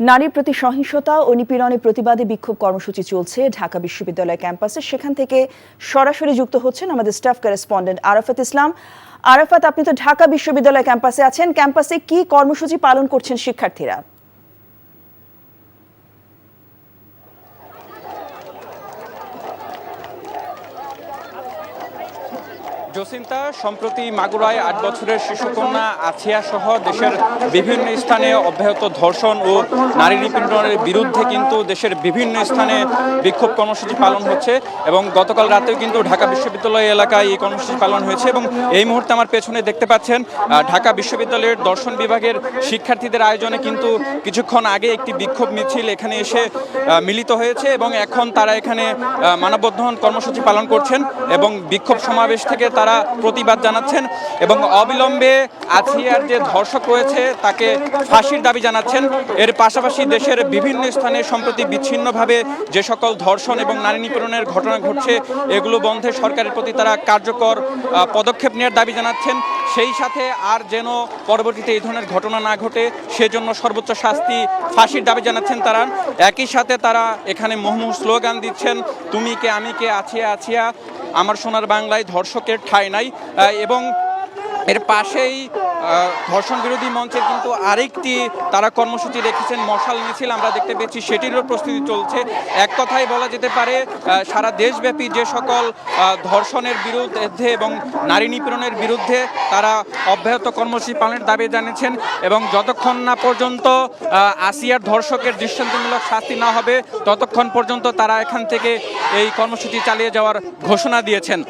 নারীর প্রতি সহিংসতা ও নিপীড়নের প্রতিবাদে বিক্ষোভ কর্মসূচি চলছে ঢাকা বিশ্ববিদ্যালয় ক্যাম্পাসে। সেখান থেকে সরাসরি যুক্ত হচ্ছেন আমাদের স্টাফ করেসপন্ডেন্ট আরাফাত ইসলাম। আরাফাত, আপনি তো ঢাকা বিশ্ববিদ্যালয় ক্যাম্পাসে আছেন, ক্যাম্পাসে কি কর্মসূচি পালন করছেন শিক্ষার্থীরা? জসিন্তা, সম্প্রতি মাগুরায় ৮ বছরের শিশুকন্যা আছিয়া সহ দেশের বিভিন্ন স্থানে অব্যাহত ধর্ষণ ও নারী নিপীড়নের বিরুদ্ধে কিন্তু দেশের বিভিন্ন স্থানে বিক্ষোভ কর্মসূচি পালন হচ্ছে এবং গতকাল রাতেও কিন্তু ঢাকা বিশ্ববিদ্যালয় এলাকায় এই কর্মসূচি পালন হয়েছে। এবং এই মুহূর্তে আমার পেছনে দেখতে পাচ্ছেন ঢাকা বিশ্ববিদ্যালয়ের দর্শন বিভাগের শিক্ষার্থীদের আয়োজনে কিন্তু কিছুক্ষণ আগে একটি বিক্ষোভ মিছিল এখানে এসে মিলিত হয়েছে এবং এখন তারা এখানে মানববন্ধন কর্মসূচি পালন করছেন এবং বিক্ষোভ সমাবেশ থেকে তারা প্রতিবাদ জানাচ্ছেন এবং অবিলম্বে আছিয়ার যে ধর্ষক রয়েছে তাকে ফাঁসির দাবি জানাচ্ছেন। এর পাশাপাশি দেশের বিভিন্ন স্থানে সম্প্রতি বিচ্ছিন্নভাবে যে সকল ধর্ষণ এবং নারী নিপীড়নের ঘটনা ঘটছে এগুলো বন্ধে সরকারের প্রতি তারা কার্যকর পদক্ষেপ নেওয়ার দাবি জানাচ্ছেন। সেই সাথে আর যেন পরবর্তীতে এই ধরনের ঘটনা না ঘটে সেজন্য সর্বোচ্চ শাস্তি ফাঁসির দাবি জানাচ্ছেন তারা। একই সাথে তারা এখানে মুহুর্মুহু স্লোগান দিচ্ছেন, তুমি কে আমি কে, আছিয়া আছিয়া, আমার সোনার বাংলায় ধর্ষকের ঠাঁই নাই। এবং এর পাশেই ধর্ষণ বিরোধী মঞ্চের কিন্তু আরেকটি তারা কর্মসূচি রেখেছেন, মশাল মিছিল আমরা দেখতে পেয়েছি, সেটিরও প্রস্তুতি চলছে। এক কথায় বলা যেতে পারে সারা দেশব্যাপী যে সকল ধর্ষণের বিরুদ্ধে এবং নারী নিপীড়নের বিরুদ্ধে তারা অব্যাহত কর্মসূচি পালনের দাবি জানিয়েছেন এবং যতক্ষণ না পর্যন্ত আসিয়ার ধর্ষকের দৃষ্টান্তমূলক শাস্তি না হবে ততক্ষণ পর্যন্ত তারা এখান থেকে এই কর্মসূচি চালিয়ে যাওয়ার ঘোষণা দিয়েছেন।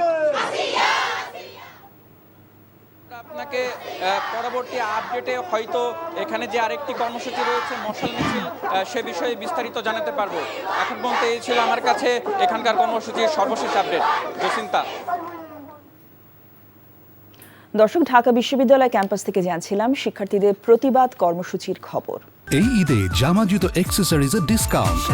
আপনাকে পরবর্তী আপডেটে হয়তো এখানে যে আরেকটি কর্মসূচি রয়েছে মশাল মিছিল, সে বিষয়ে বিস্তারিত জানাতে পারবো। এখন পর্যন্ত এই ছিল আমার কাছে এখানকার কর্মসূচির সর্বশেষ আপডেট। জসিন্তা। দর্শক, ঢাকা বিশ্ববিদ্যালয় ক্যাম্পাস থেকে জানছিলাম শিক্ষার্থীদের প্রতিবাদ কর্মসূচির খবর। এই ঈদে জামা জুতো অ্যাক্সেসরিজের ডিসকাউন্ট।